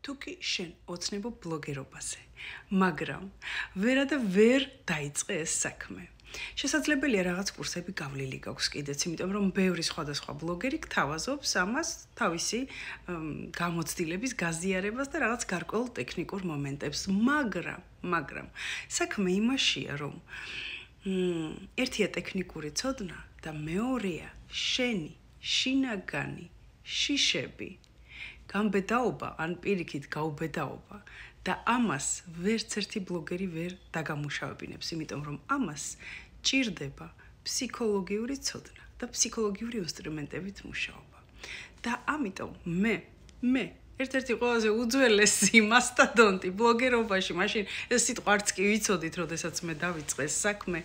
თუ კი შენ ოცნებო ბლოგერობაზე, მაგრამ ვერა და ვერ დაიწყე ეს საქმე. შესაძლებელია რაღაც კურსები გავლილი გაქვს კიდეც, იმიტომ რომ ბევრი სხვადასხვა ბლოგერი გთავაზობს ამას თავისი გამოცდილების გაზიარებას და რაღაც გარკვეულ ტექნიკურ მომენტებს, მაგრამ საქმე იმაშია, რომ ერთია ტექნიკური ცოდნა და მეორეა შენი შინაგანი შიშები, გამბედაობა ან პირიქით გაუბედაობა და ამას ვერც ერთი ბლოგერი ვერ დაგამუშავებინებს, იმიტომ რომ ამას ჭირდება ფსიქოლოგიური ცოდნა და ფსიქოლოგიური ინსტრუმენტებით მუშაობა. და ამიტომ მე ერთ-ერთი ყველაზე უძველესი მასტადონტი ბლოგერობაში, მაშინ ეს სიტყვა არც კი ვიცოდით, როდესაც მე დავიწყე საქმე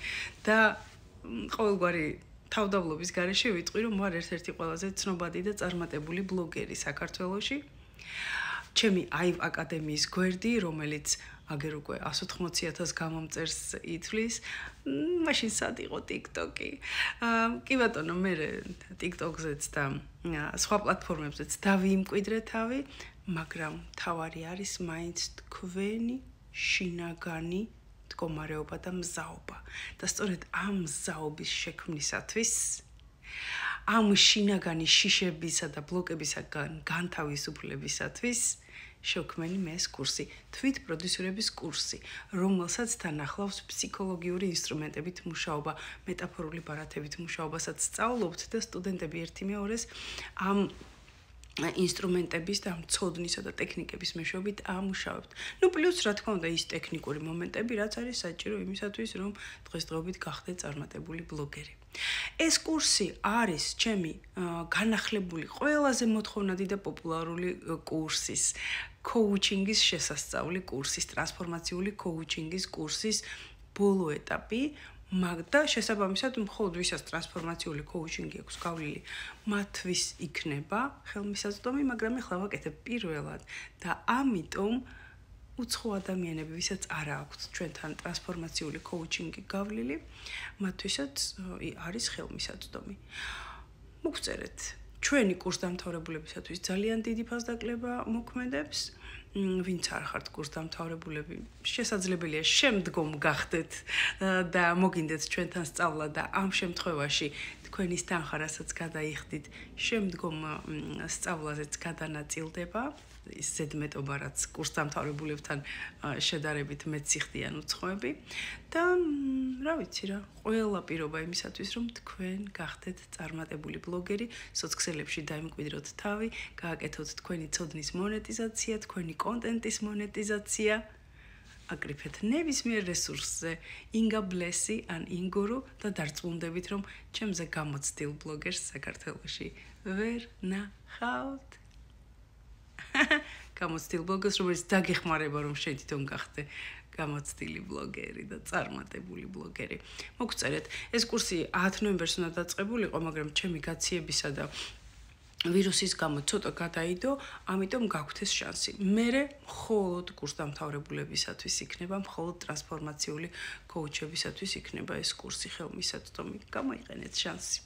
და ყოველგვარი თავდავლობის გარეშე ვიტყვი, რომ ვარ ერთ-ერთი ყველაზე ცნობადი და წარმატებული ბლოგერი საქართველოში. ჩემი AIV აკადემიის გვერდი, რომელიც აგერ უკვე 180,000 გამომწერს ითვლის, მაშინ სად იყო TikTok-ი. კი ბატონო, მე TikTok-ზეც და სხვა პლატფორმებზეც დავიმკვიდრე თავი, მაგრამ თავარი არის მაინც თქვენი შინაგანი მდგომარეობა და მზაობა. და სწორედ ამ მზაობის შექმნისათვის ამ შინაგანი შიშებისა და ბლოკებისაგან განთავისუფლებისათვის შევქმენი მე ეს კურსი, თვით პროდიუსერების კურსი, რომელსაც თან ახლავს ფსიქოლოგიური ინსტრუმენტებით მუშაობა, მეტაფორული ბარათებით მუშაობასაც სწავლობთ და სტუდენტები ერთი მეორეს ამ ინსტრუმენტების და ამ ცოდნისა და ტექნიკების მეშვეობით ამუშავებთ. პლუს რა თქმა უნდა ის ტექნიკური მომენტები, რაც არის საჭირო იმისათვის, რომ დღესდღეობით გახდეთ წარმატებული ბლოგერი. ეს კურსი არის ჩემი განახლებული ყველაზე მოთხოვნადი და პოპულარული კურსის, კოუჩინგის შესასწავლი კურსის, ტრანსფორმაციული კოუჩინგის კურსის ბოლო ეტაპი. და შესაბამისად მხოლოდ ვისაც ტრანსფორმაციული კოუჩინგი აქვს გავლილი, მათთვის იქნება ხელმისაწვდომი, მაგრამ ეხლა ვაკეთებ პირველად და ამიტომ უცხო ადამიანები, ვისაც არ აქვს ჩვენთან ტრანსფორმაციული კოუჩინგი გავლილი, მათთვისაც არის ხელმისაწვდომი. მოგწერეთ, ჩვენი კურსდამთავრებულებისათვის ძალიან დიდი ფასდაკლება მოქმედებს. ვინც არ ხართ კურსდამთავრებულები, შესაძლებელია შემდგომ გახდეთ და მოგინდეთ ჩვენთან სწავლა და ამ შემთხვევაში თქვენის თანხა, რასაც გადაიხდით, შემდგომ სწავლაზეც გადანაწილდება. ის ზედმეტობა, რაც კურსდამთავრებულებთან შედარებით მეც იხდიან უცხოები და რა ვიცი რა, ყველა პირობა იმისათვის, რომ თქვენ გახდეთ წარმატებული ბლოგერი, სოციალებში დაიმკვიდროთ თავი, გააკეთოთ თქვენი ცოდნის მონეტიზაცია, თქვენი კონტენტის მონეტიზაცია, აკრიფეთ ნებისმიერ რესურსზე, ინგა ბლესი ან ინგურუ და დარწმუნდებით, რომ ჩემზე გამოცდილ ბლოგერს საქართველოში ვერ ნახავთ. გამოცდილ ბლოგერს, რომელიც დაგეხმარება, რომ შენ თვითონ გახდე გამოცდილი ბლოგერი და წარმატებული ბლოგერი. მოგწერეთ, ეს კურსი 10 ნოემბერს უნდა დაწყებულიყო, მაგრამ ჩემი გაციებისა და ვირუსის გამო ცოტა გადაიდო, ამიტომ გაქვთ ეს შანსი. მერე მხოლოდ კურსდამთავრებულებისათვის იქნება, მხოლოდ ტრანსფორმაციული კოუჩებისათვის იქნება ეს კურსი ხელმისაწვდომი. გამოიყენეთ შანსი.